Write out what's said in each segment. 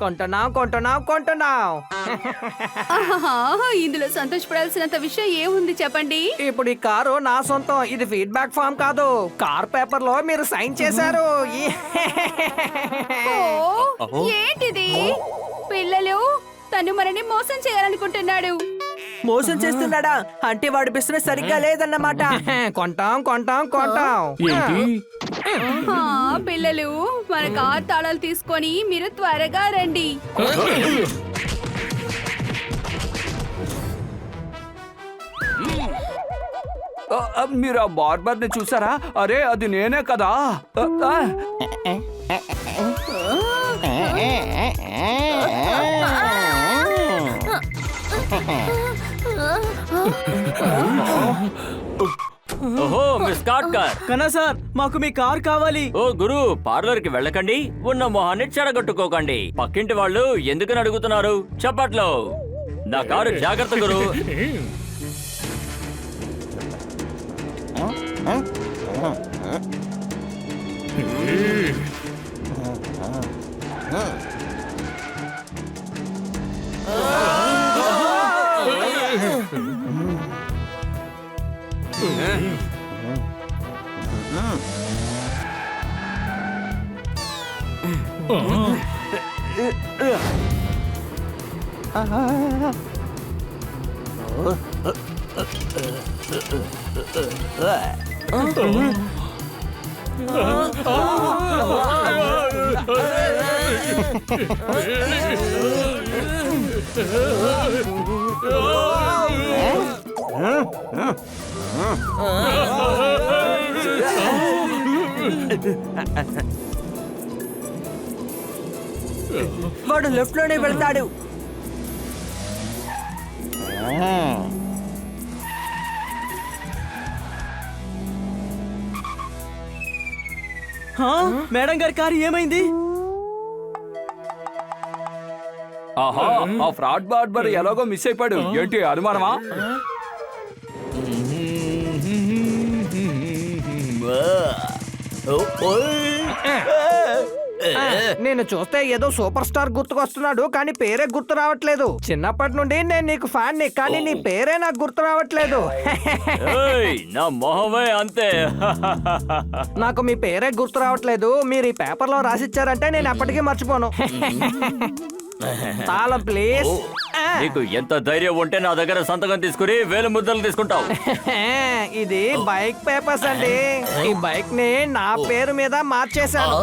కొంటున్నాం. ఆహాహా, ఇందులో సంతోషపడాల్సినంత విషయం ఏముంది చెప్పండి. ఇప్పుడు ఈ కారు నా సొంతం. ఇది ఫీడ్బ్యాక్ ఫామ్ కాదు. కార్ పేపర్ లో మీరు సైన్ చేశారు. ఓ, ఏంటిది? పిల్లలు, తను మనని మోసం చేయాలనుకుంటున్నాడు. మోసం చేస్తున్నాడా? అంటే వాడి బిజినెస్ సరిగ్గా లేదన్నమాట. కొంటాం. ఏంటి? ఆహా, పిల్లలు, మన కార్ తాళాలు తీసుకొని మీరు త్వరగా రండి. మీరు ఆ బార్బర్ ని చూసారా? అరే అది నేనే కదా. ఓహో, మిస్ కాట్కర్. కన్నా సార్, మాకు మీ కార్ కావాలి. ఓ గురు, పార్లర్ కి వెళ్ళకండి, ఉన్న మొహాన్ని చెడగొట్టుకోకండి. పక్కింటి వాళ్ళు ఎందుకని అడుగుతున్నారు? చెప్పట్లో నా కారు జాగ్రత్త గురు. వాడు లెఫ్ట్ లోనే వెళ్తాడు. మేడం గారి కారు ఏమైంది? ఆహా, ఆ ఫ్రాడ్ బార్బర్ ఎలాగో మిస్ అయిపోయాడు. ఏంటి అనుమానమా? నేను చూస్తే ఏదో సూపర్ స్టార్ గుర్తుకొస్తున్నాడు, కానీ పేరే గుర్తు రావట్లేదు. చిన్నప్పటి నుండి నేను నీకు ఫ్యాన్ ని, కానీ నీ పేరే నాకు గుర్తు రావట్లేదు. ఏయ్, నా మొహమే అంతే. నాకు మీ పేరే గుర్తు రావట్లేదు. మీరు ఈ పేపర్ లో రాసిచ్చారంటే నేను ఎప్పటికీ మర్చిపోను. తాళం ప్లీజ్. నీకు ఎంత ధైర్యం ఉంటే నా దగ్గర సంతకం తీసుకుని వేలు ముద్దలు తీసుకుంటావు? ఇది బైక్ పేపర్స్ అండి. ఈ బైక్ ని నా పేరు మీద మార్చేశాను.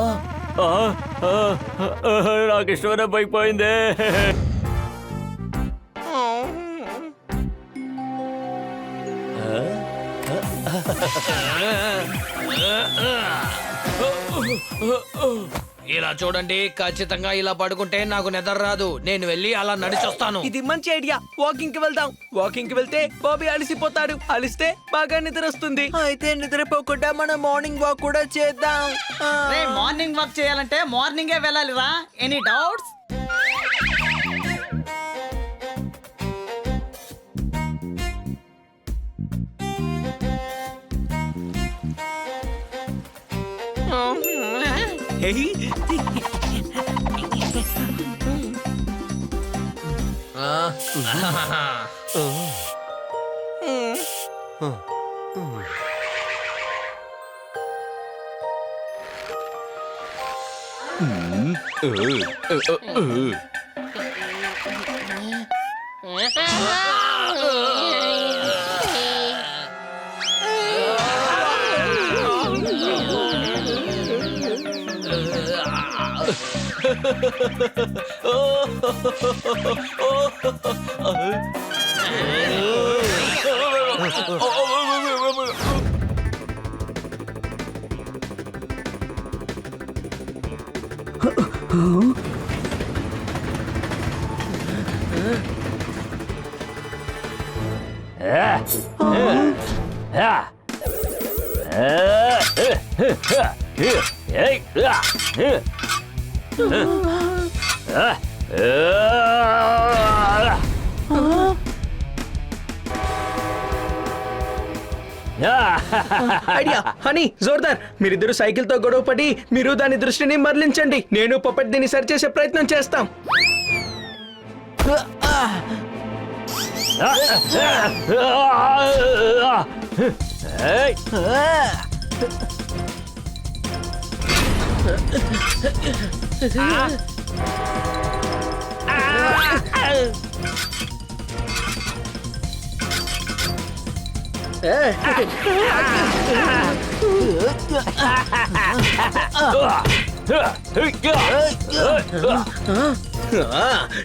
నాకు ఇష్టమైన బైక్ పోయిందే. ఇలా చూడండి, ఖచ్చితంగా ఇలా పడుకుంటే నాకు నిద్ర రాదు. నేను వెళ్ళి అలా నడిచొస్తాను. ఇది మంచి ఐడియా. వాకింగ్ కి వెళ్దాం. వాకింగ్ కి వెళ్తే బాబీ అలసిపోతాడు. అలిస్తే బాగా నిద్ర వస్తుంది. అయితే నిద్రపోకుండా మనం మార్నింగ్ వాక్ కూడా చేద్దాం. మార్నింగ్ వాక్ చేయాలంటే మార్నింగే వెళ్ళాలి రా. Any doubts? Idea honey Jordar మీరిద్దరు సైకిల్ తో గొడవ పడి మీరు దాని దృష్టిని మరలించండి నేను పపెట్ దీన్ని సరి చేసే ప్రయత్నం చేస్తాం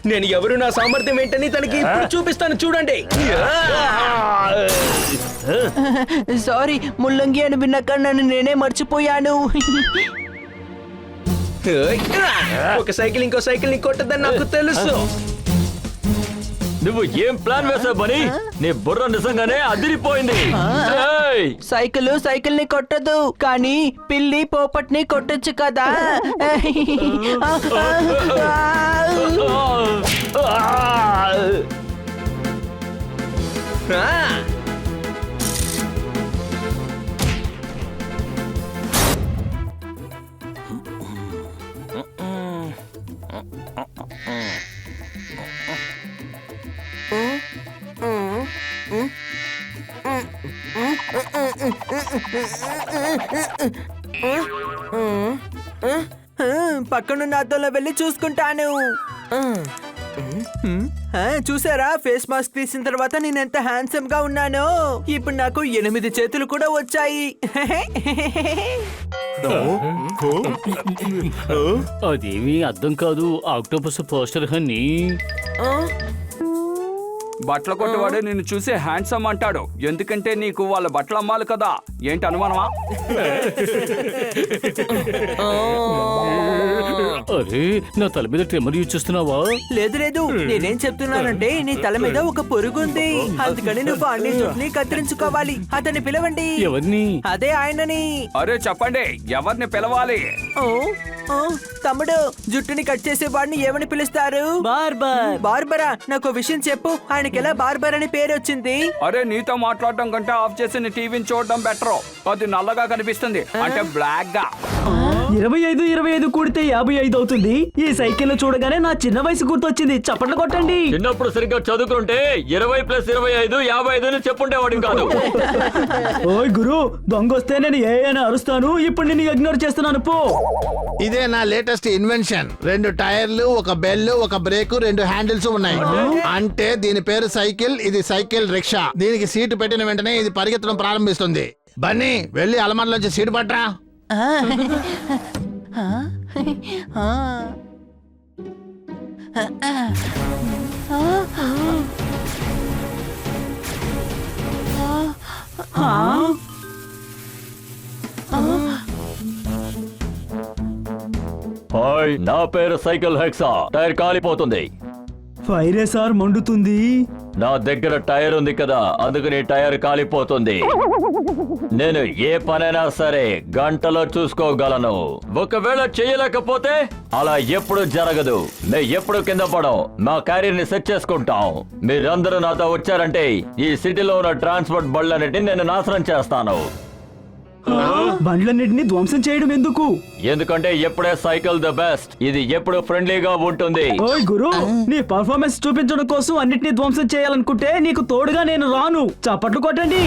నేను ఎవరు నా సామర్థ్యం ఏంటని తనకి ఇప్పుడు చూపిస్తాను చూడండి సారీ ముల్లంగి అని విన్నాక నన్ను నేనే మర్చిపోయాను. ఒక సైకిల్ ఇంకో సైకిల్ ని కొట్టదని నాకు తెలుసు నువ్వు ఏం ప్లాన్ వేసావు బని? నీ బుర్ర నిజంగానే అదిరిపోయింది. ఏయ్! సైకిల్ ని కొట్టదు కానీ పిల్లి పోపట్ని కొట్టొచ్చు కదా. పక్కనున్న అద్దంలో వెళ్ళి చూసుకుంటాను. చూసారా ఫేస్ మాస్క్ తీసిన తర్వాత నేను ఎంత హ్యాండ్సమ్ గా ఉన్నానో. ఇప్పుడు నాకు 8 చేతులు కూడా వచ్చాయి. అదేమీ అర్థం కాదు. ఆక్టోపస్ పోస్టర్ హన్నీ. బట్టల కొట్టవాడు నిన్ను చూసి హ్యాండ్సమ్ అంటాడు ఎందుకంటే నీకు వాళ్ళ బట్టలు అమ్మాలి కదా. ఏంటి అనుమానమా? అరే నా తల మీద ట్రిమ్మర్ యూజ్ చేస్తున్నావా? లేదు లేదు, నేనేం చెప్తున్నానంటే నీ తల మీద ఒక పురుగుంది, అందుకని నువ్వు అన్ని జుట్టుని కత్తిరించుకోవాలి. అతన్ని పిలవండి. ఎవరిని? అదే ఆయనని. అరే చెప్పండి ఎవరిని పిలవాలి? ఓ, ఓ, తమ్ముడు జుట్టుని కట్ చేసే వాడిని ఏమని పిలుస్తారు? బార్బర్. బార్బరా, నాకు ఒక విషయం చెప్పు, ఆయనకి ఎలా బార్బర్ అని పేరు వచ్చింది? అరే నీతో మాట్లాడటం కంటే ఆఫ్ చేసి నీ టీవీని చూడడం బెటర్. అది నల్లగా కనిపిస్తుంది అంటే బ్లాక్ గా. 25 కూడితే 55 అవుతుంది. ఈ సైకిల్ చూడగానే నా చిన్న వయసు గుర్తొచ్చింది. చప్పట్లు కొట్టండి. చిన్నప్పుడు సరిగ్గా చదువుకుంటే 20 + 25 55 అని చెప్పుండేవాడు కాదు. ఓయ్ గురు, దొంగొస్తే నేను ఏ అని అరుస్తాను. ఇప్పుడు నేను ఇగ్నోర్ చేస్తున్నాను పో. ఇదే నా లేటెస్ట్ ఇన్వెన్షన్. 2 టైర్లు, ఒక బెల్, ఒక బ్రేక్, 2 హ్యాండిల్స్ ఉన్నాయి. అంటే దీని పేరు సైకిల్. ఇది సైకిల్ రిక్షా. దీనికి సీటు పెట్టిన వెంటనే ఇది పరిగెత్తడం ప్రారంభిస్తుంది. బన్నీ వెళ్ళి అలమారలోంచి సీటు పట్రా. హాయ్, నా పేరు సైకిల్ హెక్సా. టైర్ కాలిపోతుంది. ఫైరే సార్ మండుతుంది. నా దగ్గర టైర్ ఉంది కదా, అందుకని టైర్ కాలిపోతుంది. నేను ఏ పనైనా సరే గంటలో చూసుకోగలను. ఒకవేళ చేయలేకపోతే అలా ఎప్పుడు జరగదు. మేము ఎప్పుడు కింద పడం. మా క్యారియర్ ని సెట్ చేసుకుంటాం. మీరందరూ నాతో వచ్చారంటే ఈ సిటీలో ఉన్న ట్రాన్స్పోర్ట్ బళ్ళన్నిటిని నేను నాశనం చేస్తాను. బండ్లన్నిటిని ధ్వంసం చేయడం ఎందుకు? ఎందుకంటే ఎప్పుడే సైకిల్ ద బెస్ట్. ఇది ఎప్పుడు ఫ్రెండ్లీగా ఉంటుంది. ఓయ్ గురు, నీ పర్ఫార్మెన్స్ చూపించడం కోసం అన్నిటిని ధ్వంసం చేయాలనుకుంటే నీకు తోడుగా నేను రాను. చప్పట్లు కొట్టండి.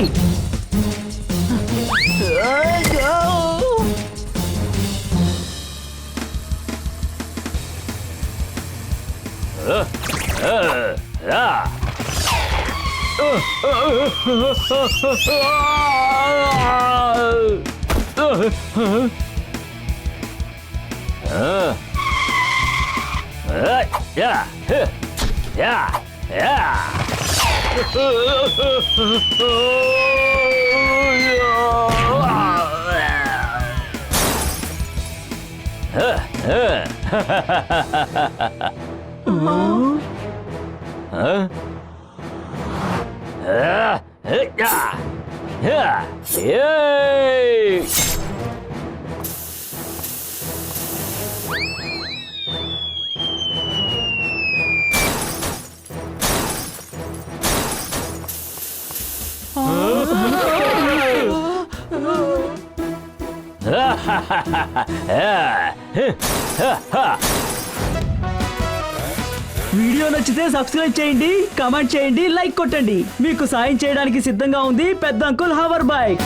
వీడియో నచ్చితే సబ్స్క్రైబ్ చేయండి, కమెంట్ చేయండి, లైక్ కొట్టండి. మీకు సాయం చేయడానికి సిద్ధంగా ఉంది పెద్ద అంకుల్ హవర్ బైక్.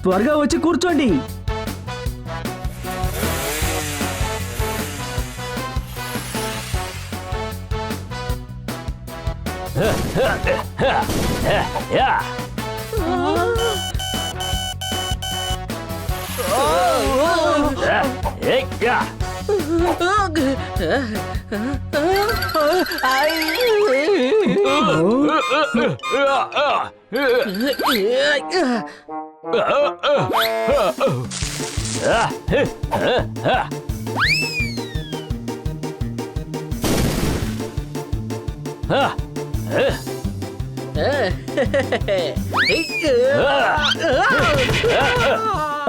త్వరగా వచ్చి కూర్చోండి.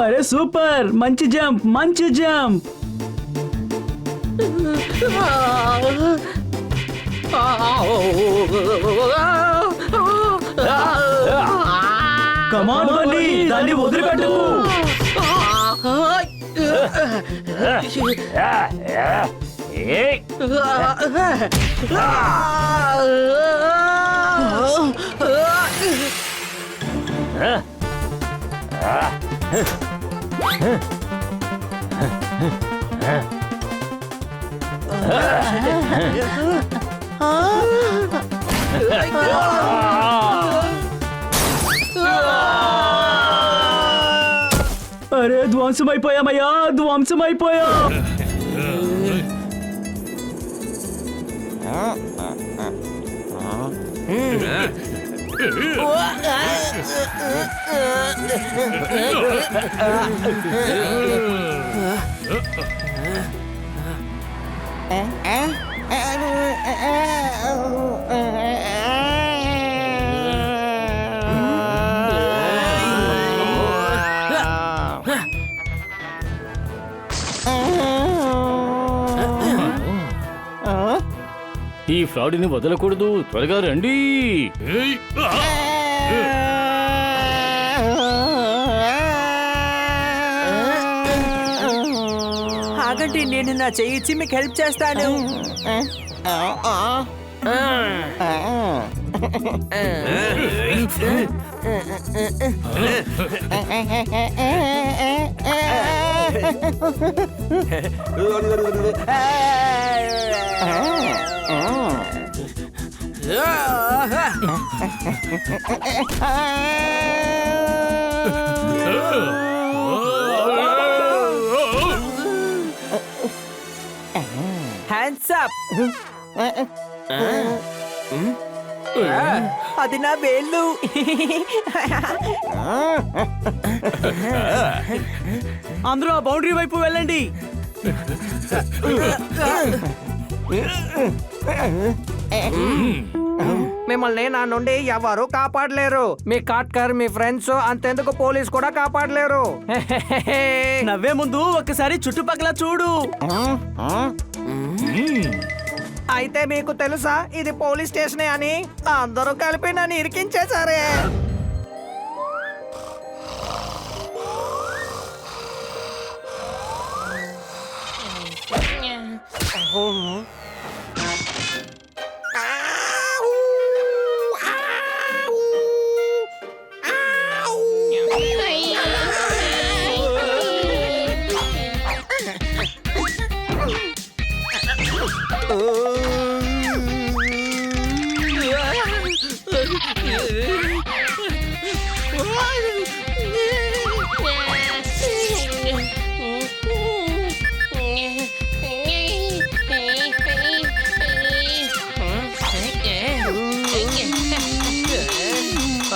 అరే సూపర్, మంచి జంప్, మంచి జంప్. కమాన్ బండి, దాన్ని వదిలిపెట్టకు. అరే ధ్వంసమైపోయామయ్యా, ధ్వంసమైపోయా. ఈ ఫ్రాడ్ని వదలకూడదు, త్వరగా రండి. ఆగండి, నేను నా చెయ్యి ఇచ్చి మీకు హెల్ప్ చేస్తాను. Hands up. అది నా వేళ్ళు. అందరూ ఆ బౌండరీ వైపు వెళ్ళండి. మిమ్మల్ని నా నుండి ఎవరు కాపాడలేరు. మీ కాట్కర్, మీ ఫ్రెండ్స్, అంతెందుకు పోలీస్ కూడా కాపాడలేరు. నవ్వే ముందు ఒక్కసారి చుట్టుపక్కల చూడు. అయితే మీకు తెలుసా ఇది పోలీస్ స్టేషనే అని? అందరూ కలిపి నన్ను ఇరికించేశారే.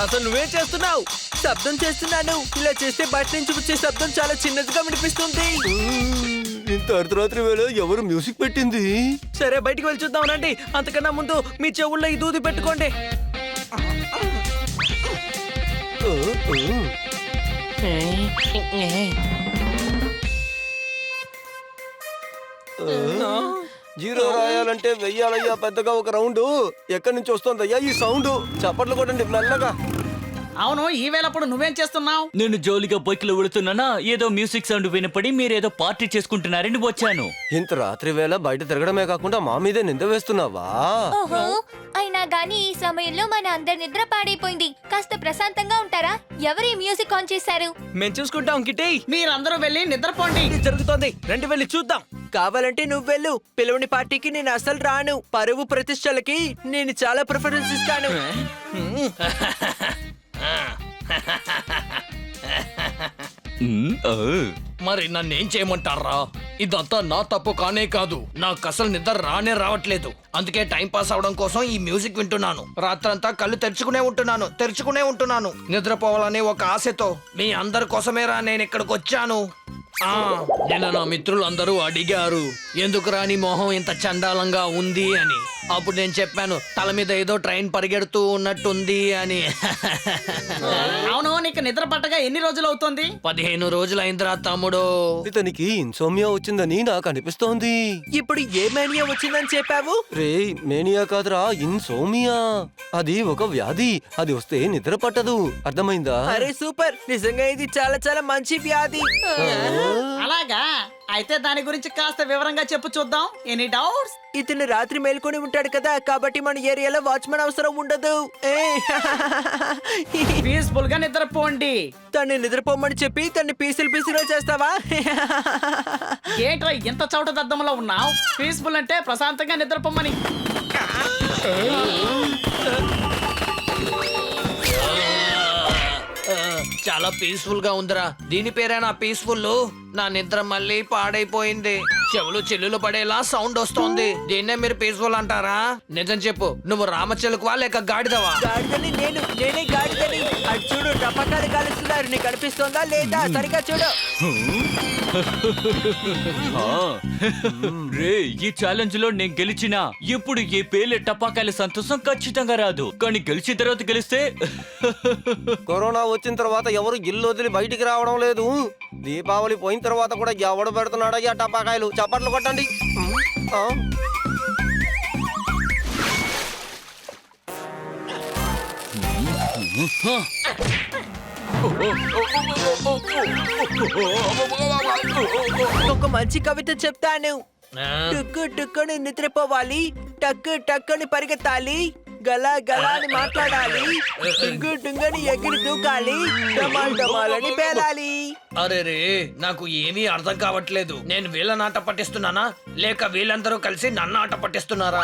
అసలు నువ్వేం చేస్తున్నావు? శబ్దం చేస్తున్నాను. ఇలా చేస్తే బయట నుంచి వచ్చే శబ్దం చాలా చిన్నదిగా వినిపిస్తుంది. ఇంత అర్ధరాత్రి వేళ ఎవరు మ్యూజిక్ పెట్టింది? సరే బయటికి వెళ్ళి చూద్దాం రండి. అంతకన్నా ముందు మీ చెవుల్లో ఈ దూది పెట్టుకోండి. జీరో రాయాలంటే వెయ్యాలయ్యా పెద్దగా ఒక రౌండ్. ఎక్కడి నుంచి వస్తుందయ్యా ఈ సౌండ్? చప్పట్లు కొట్టండి మెల్లగా. అవును ఈ వేళప్పుడు నువ్వేం చేస్తున్నావు? నేను జోలిగా బైక్లో వెళుతున్నానా, ఏదో మ్యూజిక్ సౌండ్ వినపడి మీరేదో పార్టీ చేసుకుంటున్నారని వచ్చాను. ఇంత రాత్రి వేళ బయట తిరగడమే కాకుండా మా మీదే నింద వేస్తున్నావా? ఓహో, అయినా గానీ ఈ సమయంలో మన అందరి నిద్ర పాడైపోయింది. కాస్త ప్రశాంతంగా ఉంటారా? ఎవరు ఈ మ్యూజిక్ ఆన్ చేశారు? మేము చూసుకుంటాం కిట్టి. మీరందరూ వెళ్ళి నిద్రపోండి. ఇది జరుగుతోంది, రండి వెళ్ళి చూద్దాం. కావాలంటే నువ్వు వెళ్ళు. పిలువని పార్టీకి నేను అసలు రాను. పరువు ప్రతిష్టలకి నేను చాలా ప్రిఫరెన్స్ ఇస్తాను. మరి నన్నేం చేయమంటారా? ఇదంతా నా తప్పు కానే కాదు. నాకు అసలు నిద్ర రానే రావట్లేదు. అందుకే టైం పాస్ అవడం కోసం ఈ మ్యూజిక్ వింటున్నాను. రాత్రంతా కళ్ళు తెరుచుకునే ఉంటున్నాను. నిద్రపోవాలనే ఒక ఆశతో మీ అందరి కోసమేరా నేను ఇక్కడికి వచ్చాను. నిన్న నా మిత్రులందరూ అడిగారు ఎందుకురా నీ మొహం ఇంత చండాలంగా ఉంది అని. అప్పుడు నేను చెప్పాను తల మీద ఏదో ట్రైన్ పరిగెడుతూ ఉన్నట్టుంది అని. అవును, నీకు నిద్ర పట్టగా ఎన్ని రోజులు అవుతుంది? 15 రోజులైందిరా తమ్ముడు. ఇతనికి ఇన్సోమియా వచ్చిందని నాకు అనిపిస్తోంది. ఇప్పుడు ఏ మేనియా వచ్చిందని చెప్పావు? రే, మేనియా కాదురా, ఇన్సోమియా. అది ఒక వ్యాధి. అది వస్తే నిద్ర పట్టదు. అర్థమైందా? అరే సూపర్, నిజంగా ఇది చాలా చాలా మంచి వ్యాధి. అలాగా? అయితే దాని గురించి కాస్త వివరంగా చెప్పు చూద్దాం. Any doubts? ఇతను రాత్రి మేల్కొని ఉంటాడు కదా, కాబట్టి మన ఏరియాలో వాచ్మెన్ అవసరం ఉండదు. పీస్ఫుల్ గా నిద్రపోండి. తను నిద్రపోమని చెప్పి తన్ని పీసులు చేస్తావా? ఏంట్రా ఎంత చౌట దద్దములో ఉన్నావు? పీస్ఫుల్ అంటే ప్రశాంతంగా నిద్రపోమని. చాలా పీస్ఫుల్ గా ఉందిరా. దీని పేరేనా పీస్ఫుల్? నా నిద్ర మళ్ళీ పాడైపోయింది. చెవులు చిల్లులు పడేలా సౌండ్ వస్తోంది. దీన్నే మీరు పీస్ఫుల్ అంటారా? నిజం చెప్పు, నువ్వు రామచిలుకవా లేక గాడిదవా? గాడిదని నేనే గాడిదని. అటు చూడు, టపకాలు కాలుస్తున్నారు. నీకు కనిపిస్తోందా లేదా? సరిగా చూడు. రే, ఈ ఛాలెంజ్ లో నేను గెలిచినా ఇప్పుడు ఈ పేలే టపాకాయల సంతోషం ఖచ్చితంగా రాదు. కానీ గెలిచిన తర్వాత గెలిస్తే కరోనా వచ్చిన తర్వాత ఎవరు ఇల్లు వదిలి బయటికి రావడం లేదు. దీపావళి పోయిన తర్వాత కూడా ఎవడు పెడుతున్నాడయ్యా టపాకాయలు? చప్పట్లు కొట్టండి. ఒక మంచి కవిత చెప్తాను. టుక్కు టుక్కుని నిద్రపోవాలి, టక్కు టక్కుని పరిగెత్తాలి, గలా గలా అని మాట్లాడాలి, టుంగు టుంగని ఎగిరి దూకాలి, డమాల్ డమాలని పేలాలి. అరే రే, నాకు ఏమీ అర్థం కావట్లేదు. నేను వీళ్ళ ఆట పట్టిస్తున్నానా లేక వీళ్ళందరూ కలిసి నన్ను ఆట పట్టిస్తున్నారా?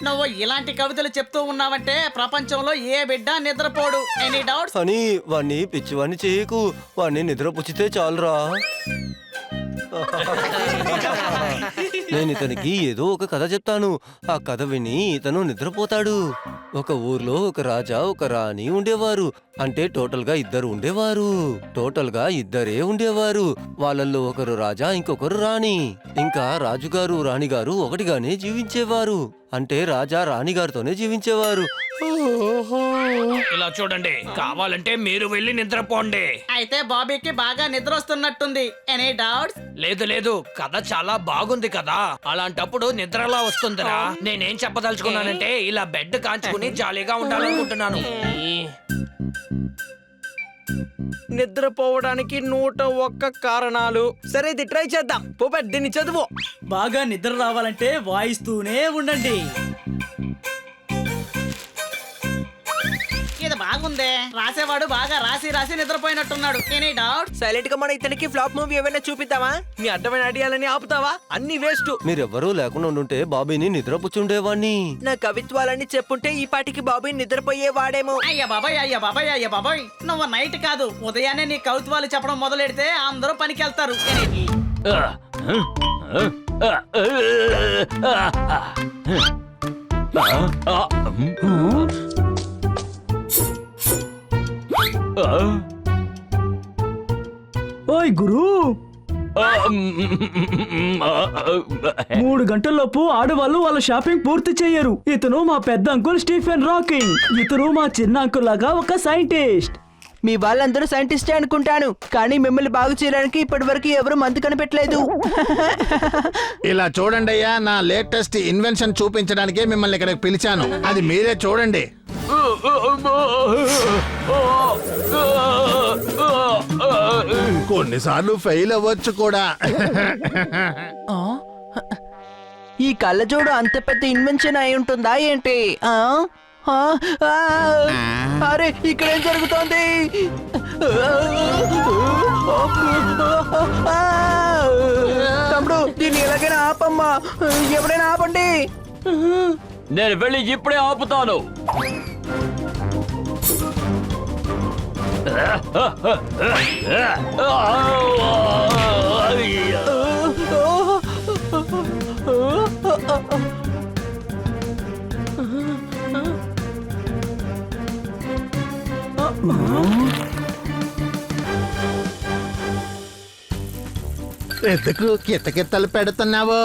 నువ్వు ఇలాంటి కవితలు చెప్తూ ఉన్నావంటే ప్రపంచంలో ఏ బిడ్డ నిద్రపోడు. Any doubts? అని వాణ్ణి పిచ్చివాణ్ణి చేయకు. వాణ్ణి నిద్రపుచ్చితే చాలురా. నేను ఇతనికి ఏదో ఒక కథ చెప్తాను. ఆ కథ విని ఇతను నిద్రపోతాడు. ఒక ఊర్లో ఒక రాజా ఒక రాణి ఉండేవారు. అంటే టోటల్ గా ఇద్దరు ఉండేవారు. ఇద్దరే ఉండేవారు. వాళ్ళల్లో ఒకరు రాజా, ఇంకొకరు రాణి. ఇంకా రాజుగారు రాణిగారు ఒకటిగానే జీవించేవారు. అంటే రాజా రాణిగారితోనే జీవించేవారు. ఇలా చూడండి, కావాలంటే మీరు వెళ్ళి నిద్రపోండి. అయితే బాబీకి బాగా నిద్ర వస్తున్నట్టుంది. Any doubts? లేదు, కథ చాలా బాగుంది కదా. అలాంటప్పుడు నిద్రలా వస్తుందిరా. నేనేం చెప్పదలుచుకున్నానంటే ఇలా బెడ్ కాంచుకుని జాలీగా ఉండాలనుకుంటున్నాను. నిద్రపోవడానికి 101 కారణాలు. సరే, ఇది ట్రై చేద్దాం. పోపెట్, దీన్ని చదువు. బాగా నిద్ర రావాలంటే వాయిస్తూనే ఉండండి. ఇది బాగుందే. రాసేవాడు బాగా రాసి రాసి నిద్రపోయినట్టున్నాడు. Any doubt? సైలెంట్ గా మన ఇతనికి ఫ్లాప్ మూవీ ఏమైనా చూపిద్దామా? నీ అడ్డమైన ఐడియాలని ఆపుతావా? అన్ని వేస్ట్. మీరెవ్వరూ లేకుండా ఉండుంటే బాబీని నిద్రపుచ్చుండేవాణ్ణి. నా కవిత్వాలన్నీ చెప్పుంటే ఈ పాటికి బాబీ నిద్రపోయేవాడేమో. అయ్యా బాబాయ్, నువ్వు నైట్ కాదు ఉదయాన్నే నీ కవిత్వాలు చెప్పడం మొదలెడితే అందరూ పనికి వెళ్తారు. ఓయ్ గురు, 3 గంటల్లోపు ఆడవాళ్ళు వాళ్ళ షాపింగ్ పూర్తి చేయరు. ఇతను మా పెద్ద అంకుల్ స్టీఫెన్ రాకింగ్. ఇతను మా చిన్న అంకుల్ లాగా ఒక సైంటిస్ట్. మీ వాళ్ళందరూ సైంటిస్టే అనుకుంటాను, కానీ మిమ్మల్ని బాగు చేయడానికి ఇప్పటి వరకు ఎవరు మందు కనిపెట్టలేదు. ఇలా చూడండి అయ్యా, నా లేటెస్ట్ ఇన్వెన్షన్ చూపించడానికే మిమ్మల్ని ఇక్కడికి పిలిచాను. అది మీరే చూడండి. కొన్నిసార్లు ఫెయిల్ అవ్వచ్చు కూడా. ఈ కళ్ళజోడు అంత పెద్ద ఇన్వెన్షన్ అయి ఉంటుందా ఏంటి? అరే ఇక్కడేం జరుగుతోంది? తమ్ముడు దీన్ని ఎలాగైనా ఆపమ్మా, ఎవరైనా ఆపండి. నేను వెళ్ళి ఇప్పుడే ఆపుతాను. ఎందుకు కిత్తకిత్తలు పెడుతున్నావు?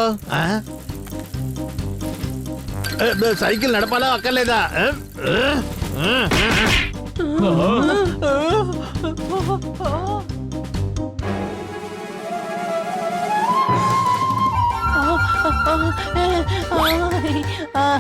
సైకిల్ నడపాలా అక్కర్లేదా?